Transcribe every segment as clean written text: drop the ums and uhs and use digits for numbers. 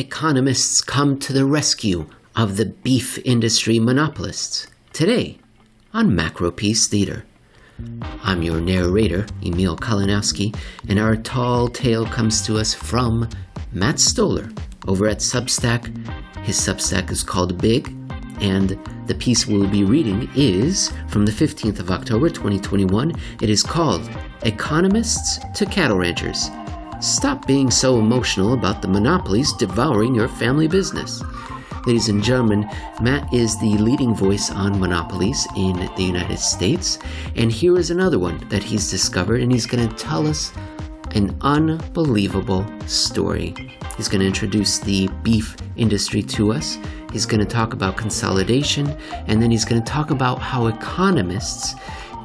Economists come to the rescue of the beef industry monopolists. Today on Macropiece Theater. I'm your narrator, Emil Kalinowski, and our tall tale comes to us from Matt Stoller over at Substack. His Substack is called Big, and the piece we'll be reading is from the 15th of October 2021. It is called Economists to Cattle Ranchers. Stop being so emotional about the monopolies devouring your family business. Ladies and gentlemen, Matt is the leading voice on monopolies in the United States, and here is another one that he's discovered, and he's going to tell us an unbelievable story. He's going to introduce the beef industry to us. He's going to talk about consolidation, and then he's going to talk about how economists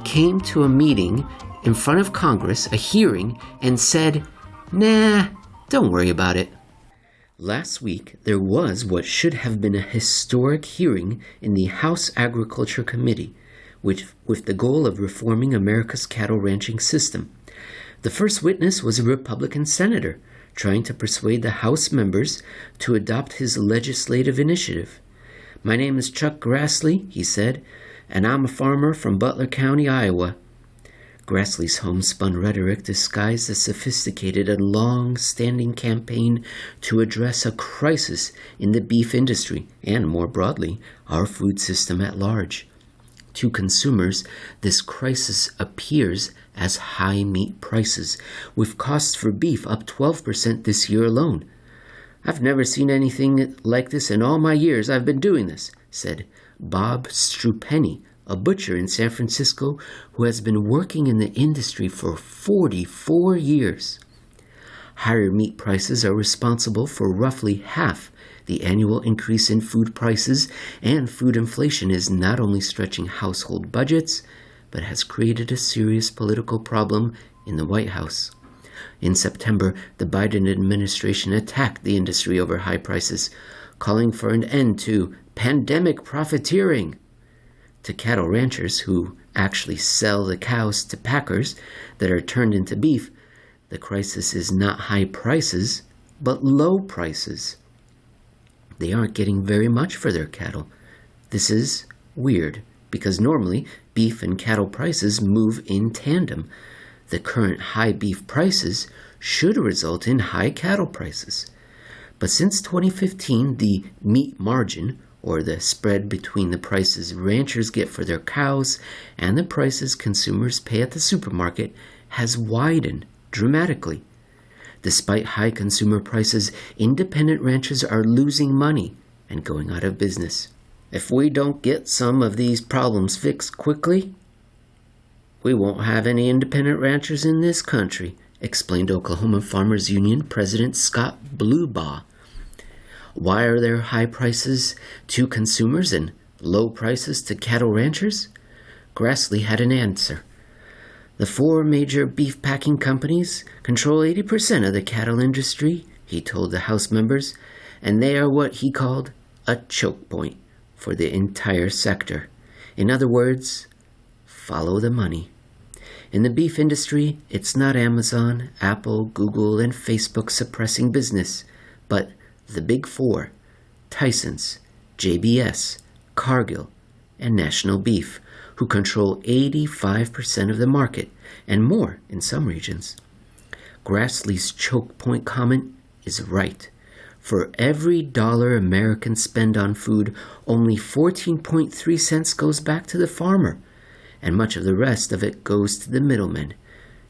came to a meeting in front of Congress, a hearing, and said, "Nah, don't worry about it." Last week, there was what should have been a historic hearing in the House Agriculture Committee, with the goal of reforming America's cattle ranching system. The first witness was a Republican senator trying to persuade the House members to adopt his legislative initiative. "My name is Chuck Grassley," he said, "and I'm a farmer from Butler County, Iowa." Grassley's homespun rhetoric disguised a sophisticated and long-standing campaign to address a crisis in the beef industry and, more broadly, our food system at large. To consumers, this crisis appears as high meat prices, with costs for beef up 12% this year alone. "I've never seen anything like this in all my years I've been doing this," said Bob Strupenny, a butcher in San Francisco who has been working in the industry for 44 years. Higher meat prices are responsible for roughly half the annual increase in food prices, and food inflation is not only stretching household budgets, but has created a serious political problem in the White House. In September, the Biden administration attacked the industry over high prices, calling for an end to pandemic profiteering. To cattle ranchers who actually sell the cows to packers that are turned into beef, the crisis is not high prices, but low prices. They aren't getting very much for their cattle. This is weird, because normally beef and cattle prices move in tandem. The current high beef prices should result in high cattle prices. But since 2015, the meat margin, or the spread between the prices ranchers get for their cows and the prices consumers pay at the supermarket, has widened dramatically. Despite high consumer prices, independent ranchers are losing money and going out of business. "If we don't get some of these problems fixed quickly, we won't have any independent ranchers in this country," explained Oklahoma Farmers Union President Scott Blubaugh. Why are there high prices to consumers and low prices to cattle ranchers? Grassley had an answer. "The four major beef packing companies control 80% of the cattle industry," he told the House members, "and they are what he called a choke point for the entire sector. In other words, follow the money. In the beef industry, it's not Amazon, Apple, Google, and Facebook suppressing business, but the Big Four, Tyson's, JBS, Cargill, and National Beef, who control 85% of the market, and more in some regions." Grassley's choke point comment is right. For every dollar Americans spend on food, only 14.3 cents goes back to the farmer, and much of the rest of it goes to the middlemen.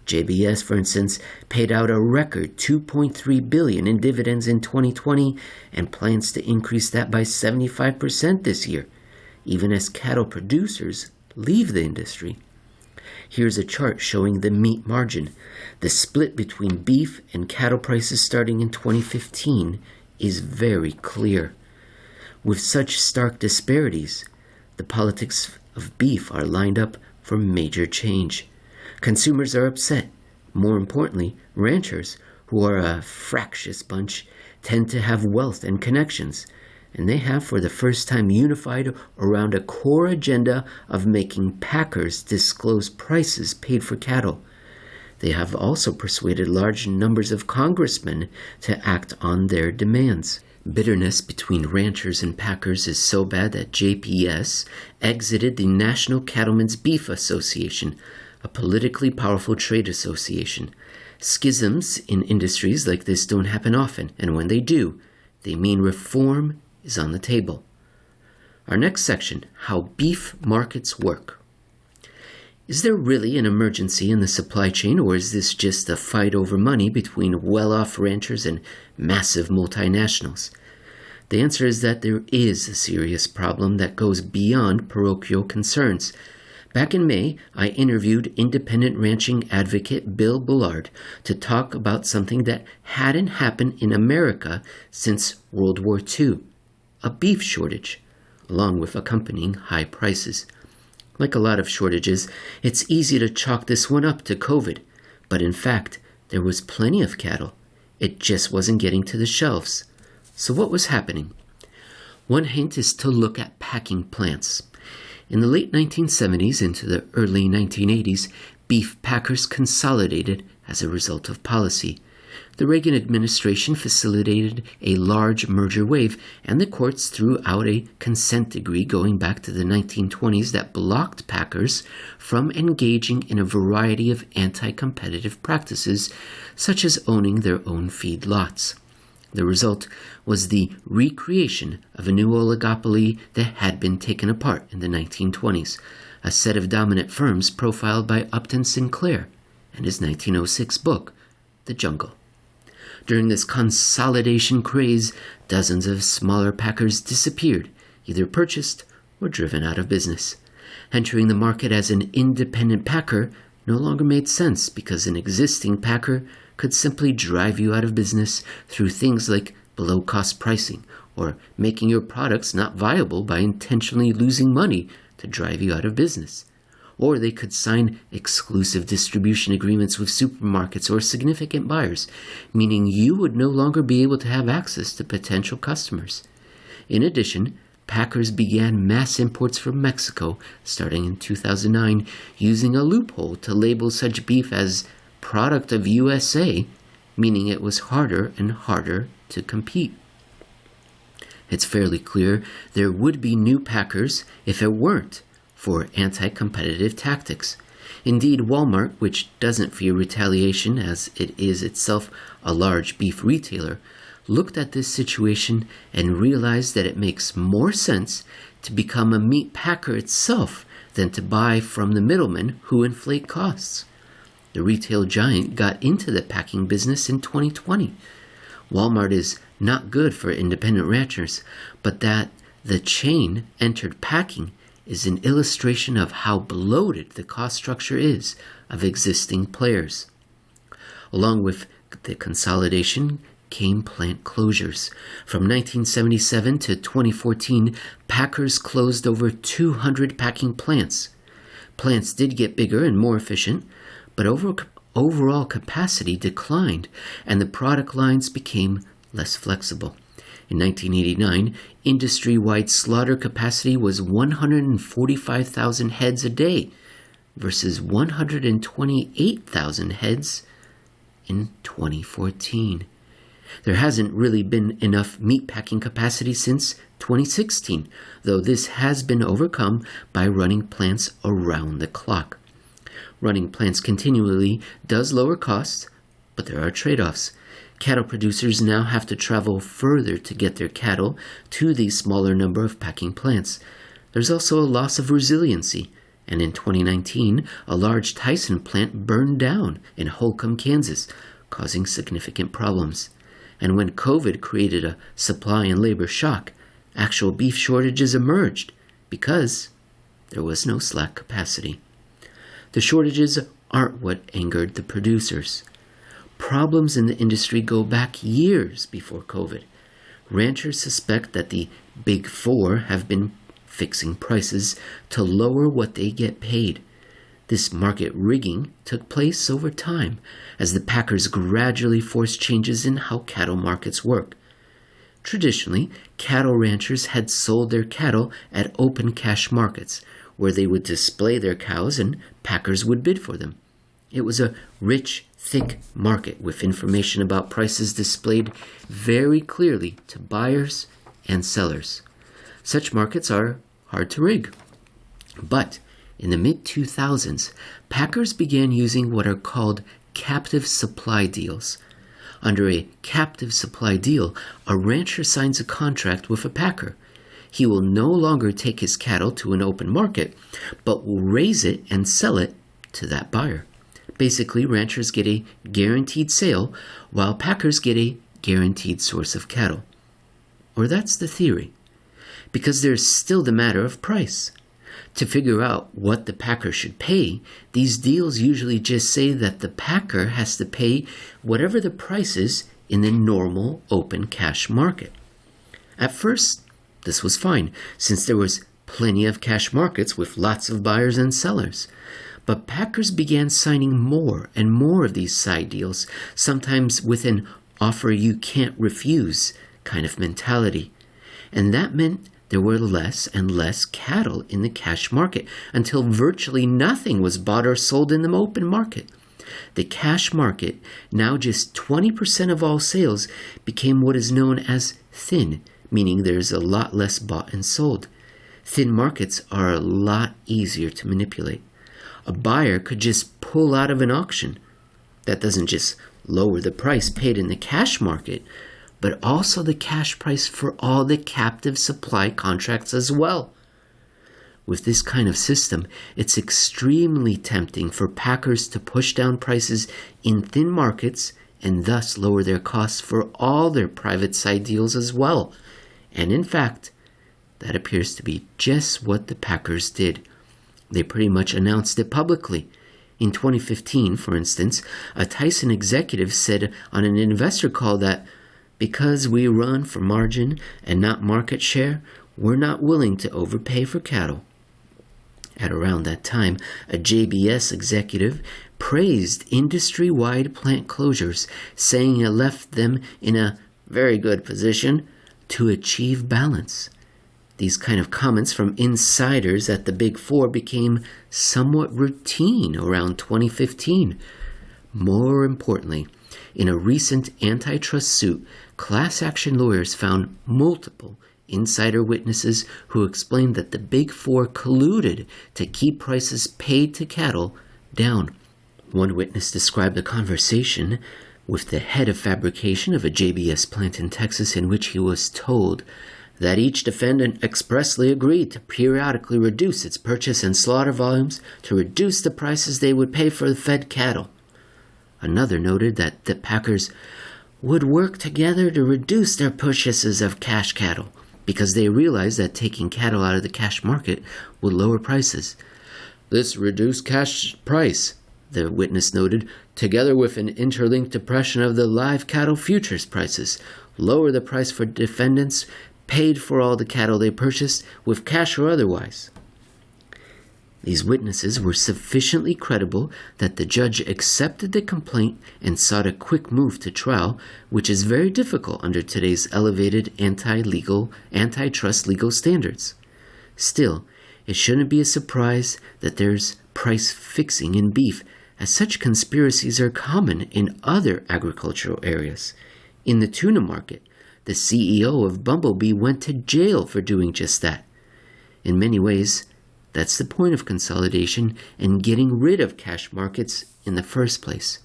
JBS, for instance, paid out a record $2.3 billion in dividends in 2020 and plans to increase that by 75% this year, even as cattle producers leave the industry. Here's a chart showing the meat margin. The split between beef and cattle prices starting in 2015 is very clear. With such stark disparities, the politics of beef are lined up for major change. Consumers are upset. More importantly, ranchers, who are a fractious bunch, tend to have wealth and connections, and they have for the first time unified around a core agenda of making packers disclose prices paid for cattle. They have also persuaded large numbers of congressmen to act on their demands. Bitterness between ranchers and packers is so bad that JPS exited the National Cattlemen's Beef Association, a politically powerful trade association. Schisms in industries like this don't happen often, and when they do, they mean reform is on the table. Our next section, how beef markets work. Is there really an emergency in the supply chain, or is this just a fight over money between well-off ranchers and massive multinationals? The answer is that there is a serious problem that goes beyond parochial concerns. Back in May, I interviewed independent ranching advocate Bill Bullard to talk about something that hadn't happened in America since World War II, a beef shortage, along with accompanying high prices. Like a lot of shortages, it's easy to chalk this one up to COVID, but in fact, there was plenty of cattle. It just wasn't getting to the shelves. So what was happening? One hint is to look at packing plants. In the late 1970s into the early 1980s, beef packers consolidated as a result of policy. The Reagan administration facilitated a large merger wave, and the courts threw out a consent decree going back to the 1920s that blocked packers from engaging in a variety of anti-competitive practices, such as owning their own feed lots. The result was the recreation of a new oligopoly that had been taken apart in the 1920s, a set of dominant firms profiled by Upton Sinclair in his 1906 book, The Jungle. During this consolidation craze, dozens of smaller packers disappeared, either purchased or driven out of business. Entering the market as an independent packer no longer made sense because an existing packer could simply drive you out of business through things like below-cost pricing or making your products not viable by intentionally losing money to drive you out of business. Or they could sign exclusive distribution agreements with supermarkets or significant buyers, meaning you would no longer be able to have access to potential customers. In addition, packers began mass imports from Mexico starting in 2009, using a loophole to label such beef as product of USA, meaning it was harder and harder to compete. It's fairly clear there would be new packers if it weren't for anti-competitive tactics. Indeed, Walmart, which doesn't fear retaliation as it is itself a large beef retailer, looked at this situation and realized that it makes more sense to become a meat packer itself than to buy from the middlemen who inflate costs. The retail giant got into the packing business in 2020. Walmart is not good for independent ranchers, but that the chain entered packing is an illustration of how bloated the cost structure is of existing players. Along with the consolidation came plant closures. From 1977 to 2014, packers closed over 200 packing plants. Plants did get bigger and more efficient, but overall capacity declined, and the product lines became less flexible. In 1989, industry-wide slaughter capacity was 145,000 heads a day versus 128,000 heads in 2014. There hasn't really been enough meat packing capacity since 2016, though this has been overcome by running plants around the clock. Running plants continually does lower costs, but there are trade-offs. Cattle producers now have to travel further to get their cattle to the smaller number of packing plants. There's also a loss of resiliency, and in 2019, a large Tyson plant burned down in Holcomb, Kansas, causing significant problems. And when COVID created a supply and labor shock, actual beef shortages emerged because there was no slack capacity. The shortages aren't what angered the producers. Problems in the industry go back years before COVID. Ranchers suspect that the Big Four have been fixing prices to lower what they get paid. This market rigging took place over time as the packers gradually forced changes in how cattle markets work. Traditionally, cattle ranchers had sold their cattle at open cash markets, where they would display their cows and packers would bid for them. It was a rich, thick market with information about prices displayed very clearly to buyers and sellers. Such markets are hard to rig. But in the mid-2000s, packers began using what are called captive supply deals. Under a captive supply deal, a rancher signs a contract with a packer. He will no longer take his cattle to an open market, but will raise it and sell it to that buyer. Basically, ranchers get a guaranteed sale, while packers get a guaranteed source of cattle. Or that's the theory, because there's still the matter of price. To figure out what the packer should pay, these deals usually just say that the packer has to pay whatever the price is in the normal open cash market. At first, this was fine, since there was plenty of cash markets with lots of buyers and sellers. But packers began signing more and more of these side deals, sometimes with an offer you can't refuse kind of mentality. And that meant there were less and less cattle in the cash market until virtually nothing was bought or sold in the open market. The cash market, now just 20% of all sales, became what is known as thin, meaning there's a lot less bought and sold. Thin markets are a lot easier to manipulate. A buyer could just pull out of an auction. That doesn't just lower the price paid in the cash market, but also the cash price for all the captive supply contracts as well. With this kind of system, it's extremely tempting for packers to push down prices in thin markets and thus lower their costs for all their private side deals as well. And in fact, that appears to be just what the packers did. They pretty much announced it publicly. In 2015, for instance, a Tyson executive said on an investor call that because we run for margin and not market share, we're not willing to overpay for cattle. At around that time, a JBS executive praised industry-wide plant closures, saying it left them in a very good position to achieve balance. These kind of comments from insiders at the Big Four became somewhat routine around 2015. More importantly, in a recent antitrust suit, class action lawyers found multiple insider witnesses who explained that the Big Four colluded to keep prices paid to cattle down. One witness described a conversation with the head of fabrication of a JBS plant in Texas in which he was told that each defendant expressly agreed to periodically reduce its purchase and slaughter volumes to reduce the prices they would pay for the fed cattle. Another noted that the packers would work together to reduce their purchases of cash cattle because they realized that taking cattle out of the cash market would lower prices. This reduced cash price, the witness noted, together with an interlinked depression of the live cattle futures prices, lower the price for defendants paid for all the cattle they purchased, with cash or otherwise. These witnesses were sufficiently credible that the judge accepted the complaint and sought a quick move to trial, which is very difficult under today's elevated antitrust legal standards. Still, it shouldn't be a surprise that there's price fixing in beef, as such conspiracies are common in other agricultural areas. In the tuna market, the CEO of Bumblebee went to jail for doing just that. In many ways, that's the point of consolidation and getting rid of cash markets in the first place.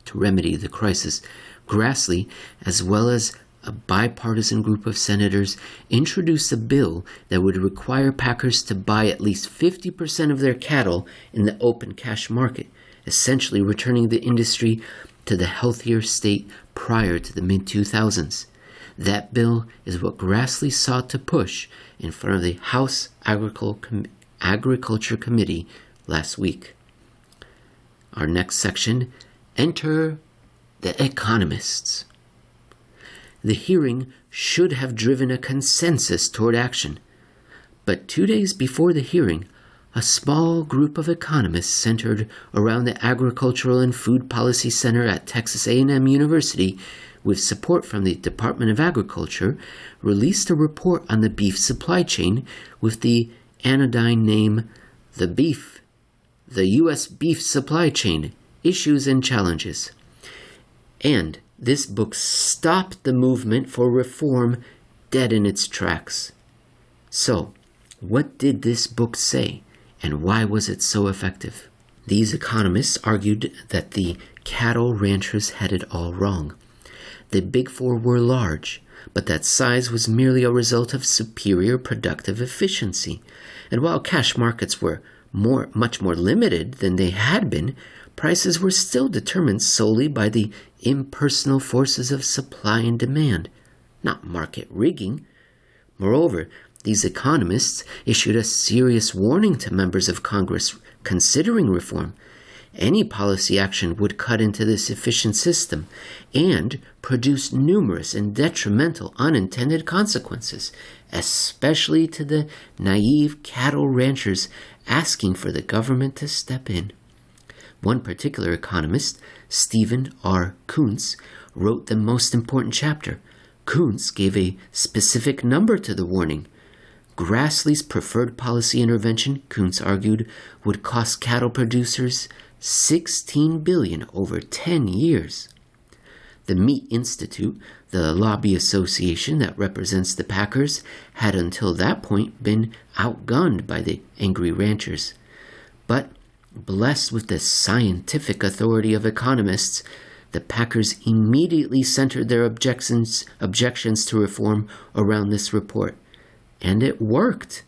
To remedy the crisis, Grassley, as well as a bipartisan group of senators, introduced a bill that would require packers to buy at least 50% of their cattle in the open cash market, essentially returning the industry to the healthier state prior to the mid-2000s. That bill is what Grassley sought to push in front of the House Agriculture Committee last week. Our next section, enter the Economists. The hearing should have driven a consensus toward action, but 2 days before the hearing, a small group of economists centered around the Agricultural and Food Policy Center at Texas A&M University, with support from the Department of Agriculture, released a report on the beef supply chain with the anodyne name, The Beef, The U.S. Beef Supply Chain, Issues and Challenges. And this book stopped the movement for reform dead in its tracks. So, what did this book say, and why was it so effective? These economists argued that the cattle ranchers had it all wrong. The Big Four were large, but that size was merely a result of superior productive efficiency. And while cash markets were much more limited than they had been, prices were still determined solely by the impersonal forces of supply and demand, not market rigging. Moreover, these economists issued a serious warning to members of Congress considering reform. Any policy action would cut into this efficient system and produce numerous and detrimental unintended consequences, especially to the naive cattle ranchers asking for the government to step in. One particular economist, Stephen R. Kuntz, wrote the most important chapter. Kuntz gave a specific number to the warning. Grassley's preferred policy intervention, Kuntz argued, would cost cattle producers $16 billion over 10 years. The Meat Institute, the lobby association that represents the packers, had until that point been outgunned by the angry ranchers. But, blessed with the scientific authority of economists, the packers immediately centered their objections to reform around this report. And it worked.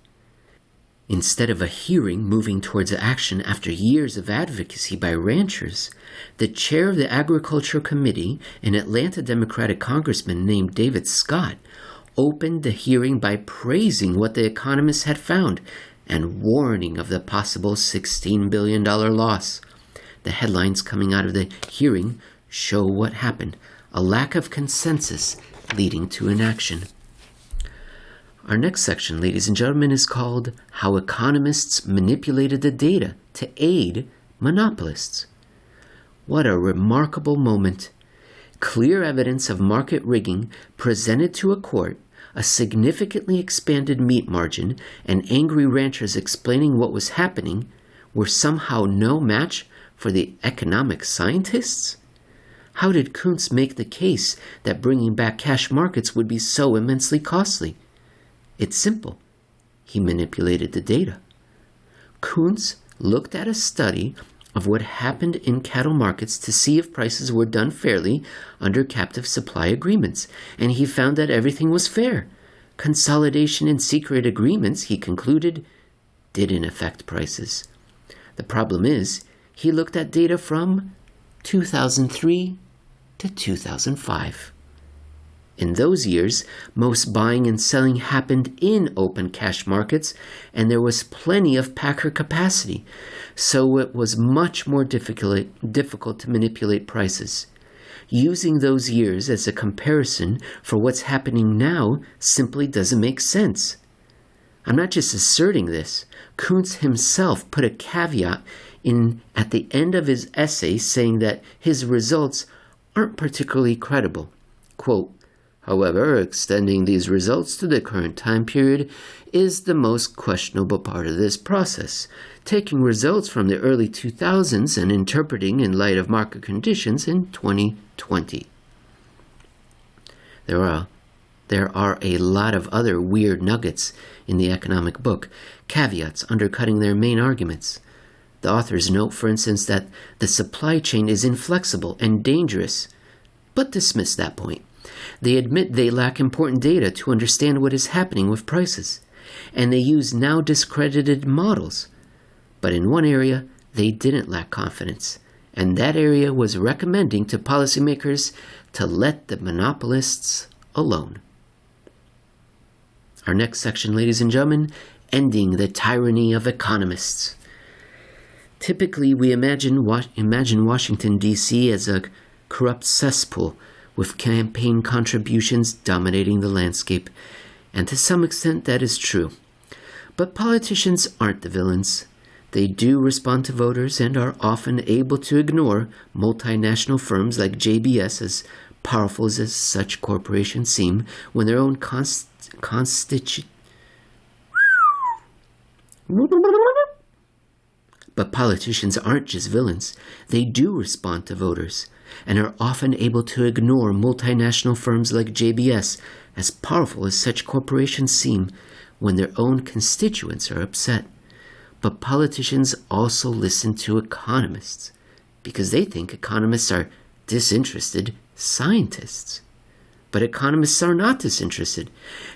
Instead of a hearing moving towards action after years of advocacy by ranchers, the chair of the Agriculture Committee, an Atlanta Democratic congressman named David Scott, opened the hearing by praising what the economists had found and warning of the possible $16 billion loss. The headlines coming out of the hearing show what happened: a lack of consensus leading to inaction. Our next section, ladies and gentlemen, is called How Economists Manipulated the Data to Aid Monopolists. What a remarkable moment. Clear evidence of market rigging presented to a court, a significantly expanded meat margin, and angry ranchers explaining what was happening were somehow no match for the economic scientists? How did Kuntz make the case that bringing back cash markets would be so immensely costly? It's simple. He manipulated the data. Kuntz looked at a study of what happened in cattle markets to see if prices were done fairly under captive supply agreements, and he found that everything was fair. Consolidation and secret agreements, he concluded, didn't affect prices. The problem is, he looked at data from 2003 to 2005. In those years, most buying and selling happened in open cash markets, and there was plenty of packer capacity, so it was much more difficult to manipulate prices. Using those years as a comparison for what's happening now simply doesn't make sense. I'm not just asserting this. Kuntz himself put a caveat in at the end of his essay saying that his results aren't particularly credible. Quote, "However, extending these results to the current time period is the most questionable part of this process. Taking results from the early 2000s and interpreting in light of market conditions in 2020. There are a lot of other weird nuggets in the economic book, caveats undercutting their main arguments. The authors note, for instance, that the supply chain is inflexible and dangerous, but dismiss that point. They admit they lack important data to understand what is happening with prices, and they use now discredited models. But in one area, they didn't lack confidence, and that area was recommending to policymakers to let the monopolists alone." Our next section, ladies and gentlemen, ending the tyranny of economists. Typically, we imagine Washington, D.C. as a corrupt cesspool with campaign contributions dominating the landscape, and to some extent that is true. But politicians aren't the villains. They do respond to voters and are often able to ignore multinational firms like JBS, as powerful as such corporations seem, when their own But politicians aren't just villains. They do respond to voters and are often able to ignore multinational firms like JBS, as powerful as such corporations seem, when their own constituents are upset. But politicians also listen to economists because they think economists are disinterested scientists. But economists are not disinterested.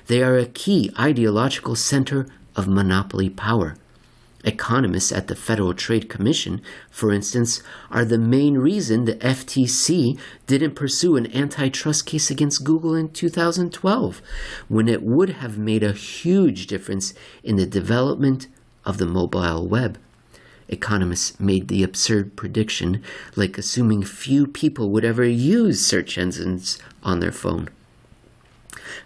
They are a key ideological center of monopoly power. Economists at the Federal Trade Commission, for instance, are the main reason the FTC didn't pursue an antitrust case against Google in 2012, when it would have made a huge difference in the development of the mobile web. Economists made the absurd prediction, like assuming few people would ever use search engines on their phone.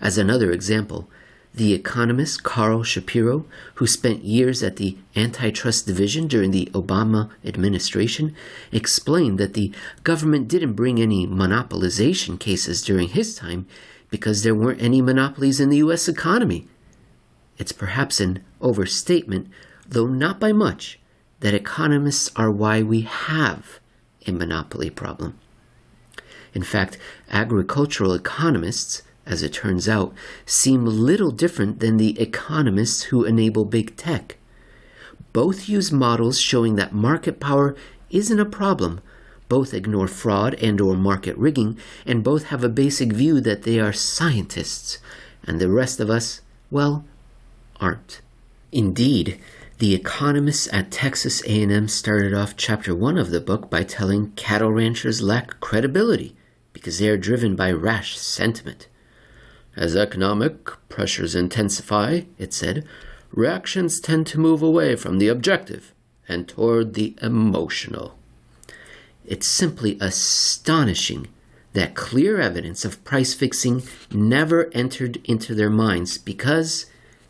As another example, the economist Carl Shapiro, who spent years at the Antitrust Division during the Obama administration, explained that the government didn't bring any monopolization cases during his time because there weren't any monopolies in the U.S. economy. It's perhaps an overstatement, though not by much, that economists are why we have a monopoly problem. In fact, agricultural economists, as it turns out, seem little different than the economists who enable big tech. Both use models showing that market power isn't a problem, both ignore fraud and/or market rigging, and both have a basic view that they are scientists, and the rest of us, well, aren't. Indeed, the economists at Texas A&M started off Chapter 1 of the book by telling cattle ranchers lack credibility because they are driven by rash sentiment. As economic pressures intensify, it said, reactions tend to move away from the objective and toward the emotional. It's simply astonishing that clear evidence of price fixing never entered into their minds because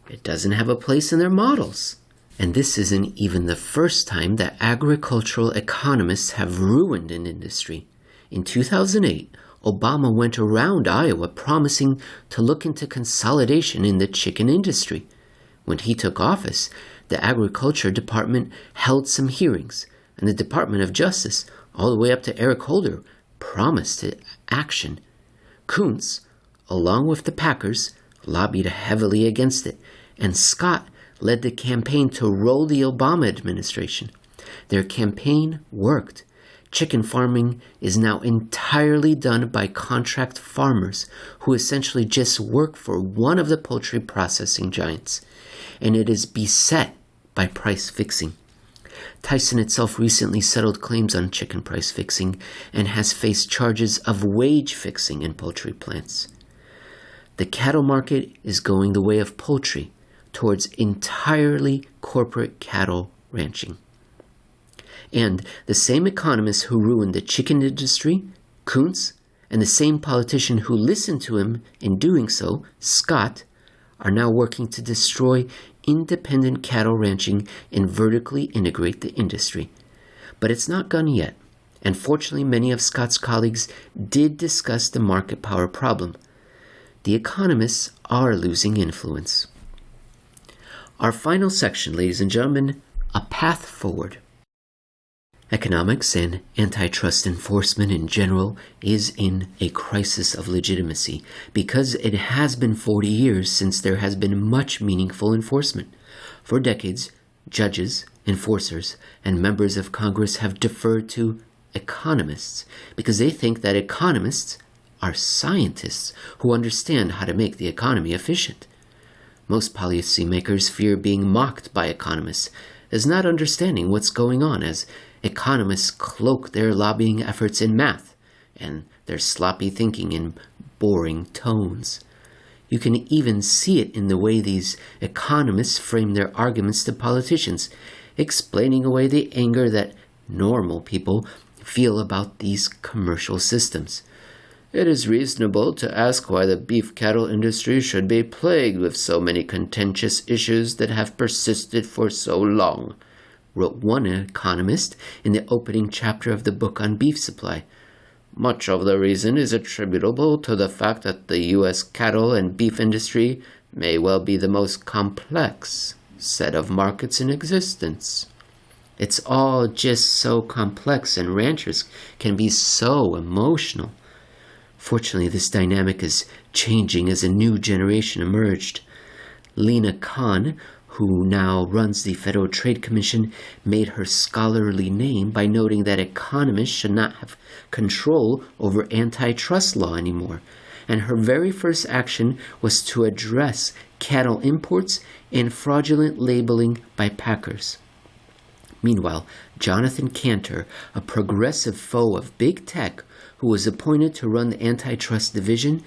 it doesn't have a place in their models. And this isn't even the first time that agricultural economists have ruined an industry. In 2008, Obama went around Iowa promising to look into consolidation in the chicken industry. When he took office, the Agriculture Department held some hearings, and the Department of Justice, all the way up to Eric Holder, promised action. Kuntz, along with the Packers, lobbied heavily against it, and Scott led the campaign to roll the Obama administration. Their campaign worked. Chicken farming is now entirely done by contract farmers who essentially just work for one of the poultry processing giants, and it is beset by price fixing. Tyson itself recently settled claims on chicken price fixing and has faced charges of wage fixing in poultry plants. The cattle market is going the way of poultry towards entirely corporate cattle ranching. And the same economists who ruined the chicken industry, Kuntz, and the same politician who listened to him in doing so, Scott, are now working to destroy independent cattle ranching and vertically integrate the industry. But it's not done yet, and fortunately many of Scott's colleagues did discuss the market power problem. The economists are losing influence. Our final section, ladies and gentlemen, a path forward. Economics and antitrust enforcement in general is in a crisis of legitimacy because it has been 40 years since there has been much meaningful enforcement. For decades, judges, enforcers, and members of Congress have deferred to economists because they think that economists are scientists who understand how to make the economy efficient. Most policymakers fear being mocked by economists as not understanding what's going on, as economists cloak their lobbying efforts in math and their sloppy thinking in boring tones. You can even see it in the way these economists frame their arguments to politicians, explaining away the anger that normal people feel about these commercial systems. It is reasonable to ask why the beef cattle industry should be plagued with so many contentious issues that have persisted for so long, wrote one economist in the opening chapter of the book on beef supply. Much of the reason is attributable to the fact that the U.S. cattle and beef industry may well be the most complex set of markets in existence. It's all just so complex, and ranchers can be so emotional. Fortunately, this dynamic is changing as a new generation emerged. Lena Khan, who now runs the Federal Trade Commission, made her scholarly name by noting that economists should not have control over antitrust law anymore. And her very first action was to address cattle imports and fraudulent labeling by packers. Meanwhile, Jonathan Cantor, a progressive foe of big tech who was appointed to run the antitrust division,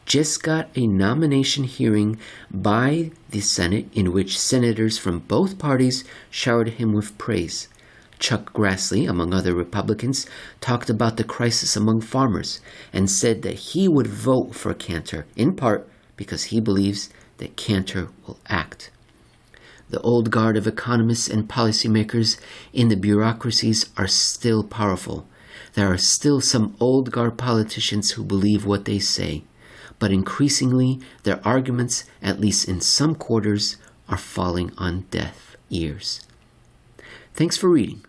just got a nomination hearing by the Senate in which senators from both parties showered him with praise. Chuck Grassley, among other Republicans, talked about the crisis among farmers and said that he would vote for Cantor, in part because he believes that Cantor will act. The old guard of economists and policymakers in the bureaucracies are still powerful. There are still some old guard politicians who believe what they say, but increasingly their arguments, at least in some quarters, are falling on deaf ears. Thanks for reading.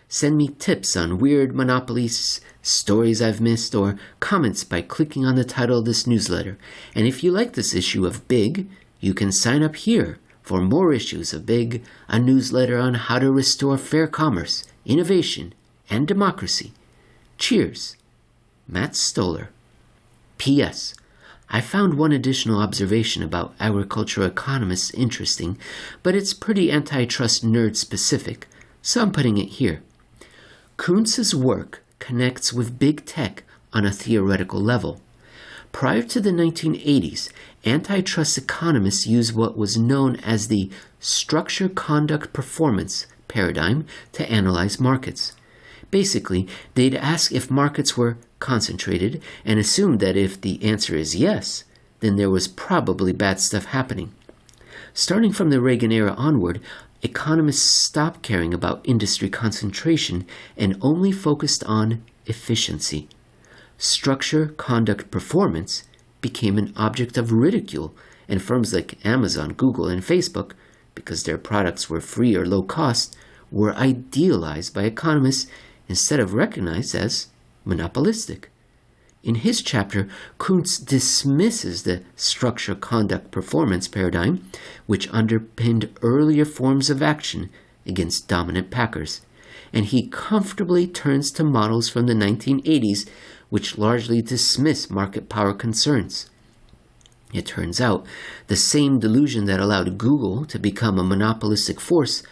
Send me tips on weird monopolies, stories I've missed, or comments by clicking on the title of this newsletter. And if you like this issue of Big, you can sign up here for more issues of Big, a newsletter on how to restore fair commerce, innovation, and democracy. Cheers. Matt Stoller. P.S. I found one additional observation about agricultural economists interesting, but it's pretty antitrust nerd specific, so I'm putting it here. Kuntz's work connects with big tech on a theoretical level. Prior to the 1980s, antitrust economists used what was known as the structure conduct performance paradigm to analyze markets. Basically, they'd ask if markets were concentrated and assume that if the answer is yes, then there was probably bad stuff happening. Starting from the Reagan era onward, economists stopped caring about industry concentration and only focused on efficiency. Structure, conduct, performance became an object of ridicule, and firms like Amazon, Google, and Facebook, because their products were free or low cost, were idealized by economists instead of recognized as monopolistic. In his chapter, Kuntz dismisses the structure, conduct, performance paradigm, which underpinned earlier forms of action against dominant packers, and he comfortably turns to models from the 1980s, which largely dismiss market power concerns. It turns out the same delusion that allowed Google to become a monopolistic force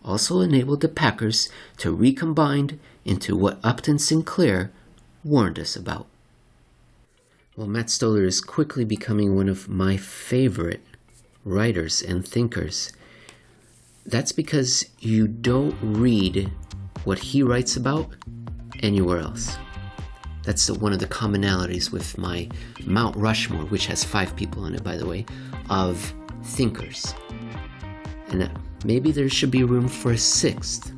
also enabled the packers to recombine into what Upton Sinclair warned us about. Well, Matt Stoller is quickly becoming one of my favorite writers and thinkers. That's because you don't read what he writes about anywhere else. That's one of the commonalities with my Mount Rushmore, which has 5 people on it, by the way, of thinkers. And maybe there should be room for a 6th.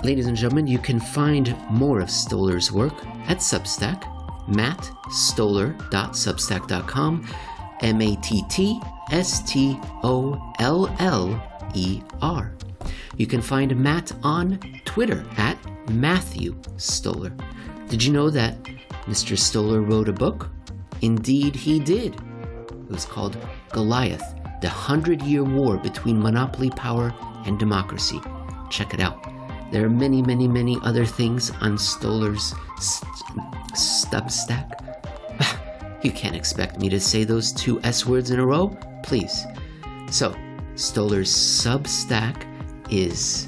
Ladies and gentlemen, you can find more of Stoller's work at Substack, mattstoller.substack.com, MattStoller. You can find Matt on Twitter at Matthew Stoller. Did you know that Mr. Stoller wrote a book? Indeed, he did. It was called Goliath, the 100-Year War Between Monopoly Power and Democracy. Check it out. There are many, many, many other things on Stoller's Substack. You can't expect me to say those 2 S words in a row, please. So, Stoller's Substack is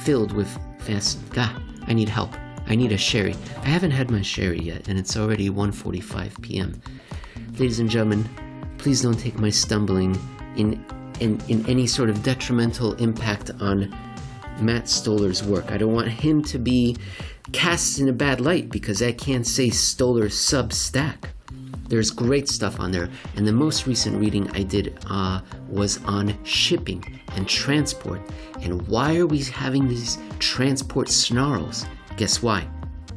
filled with I need help. I need a sherry. I haven't had my sherry yet, and it's already 1:45 p.m. Ladies and gentlemen, please don't take my stumbling in any sort of detrimental impact on Matt Stoller's work. I don't want him to be cast in a bad light because I can't say Stoller's Substack. There's great stuff on there, and the most recent reading I did was on shipping and transport, and why are we having these transport snarls? Guess why?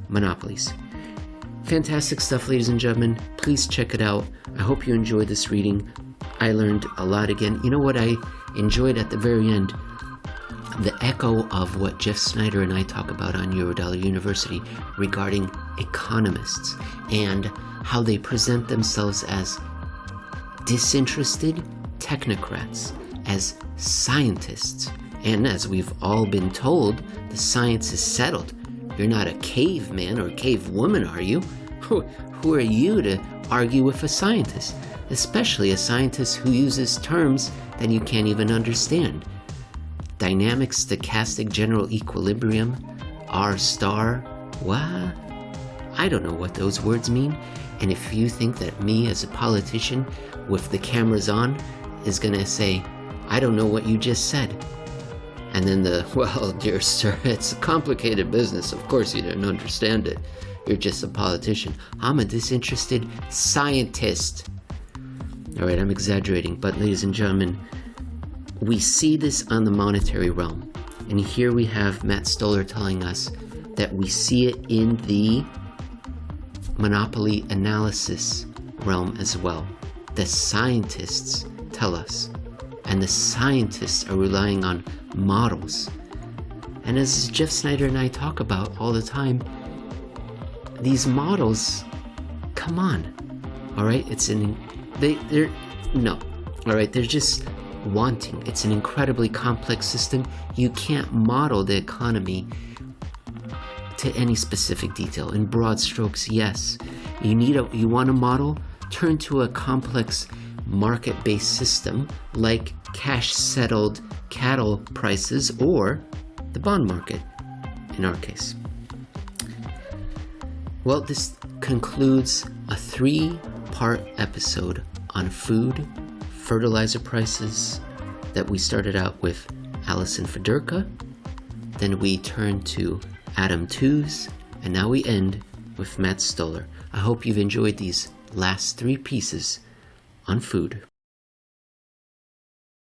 Monopolies. Fantastic stuff, ladies and gentlemen. Please check it out. I hope you enjoyed this reading. I learned a lot again. You know what I enjoyed at the very end? the echo of what Jeff Snyder and I talk about on Eurodollar University regarding economists and how they present themselves as disinterested technocrats, as scientists. And as we've all been told, the science is settled. You're not a caveman or cavewoman, are you? Who are you to argue with a scientist? Especially a scientist who uses terms that you can't even understand. Dynamic stochastic general equilibrium, R star, what? I don't know what those words mean. And if you think that me as a politician with the cameras on is gonna say, I don't know what you just said. And then well, dear sir, it's a complicated business. Of course you didn't understand it. You're just a politician. I'm a disinterested scientist. All right, I'm exaggerating, but ladies and gentlemen, we see this on the monetary realm. And here we have Matt Stoller telling us that we see it in the monopoly analysis realm as well. The scientists tell us, and the scientists are relying on models. And as Jeff Snyder and I talk about all the time, these models, come on, all right? They're just wanting. It's an incredibly complex system. You can't model the economy to any specific detail. In broad strokes, yes. You want a model? Turn to a complex market-based system like cash-settled cattle prices or the bond market, in our case. Well, this concludes a 3-part episode on food, fertilizer prices that we started out with Alison Fedorka, then we turned to Adam Tooze, and now we end with Matt Stoller. I hope you've enjoyed these last 3 pieces on food.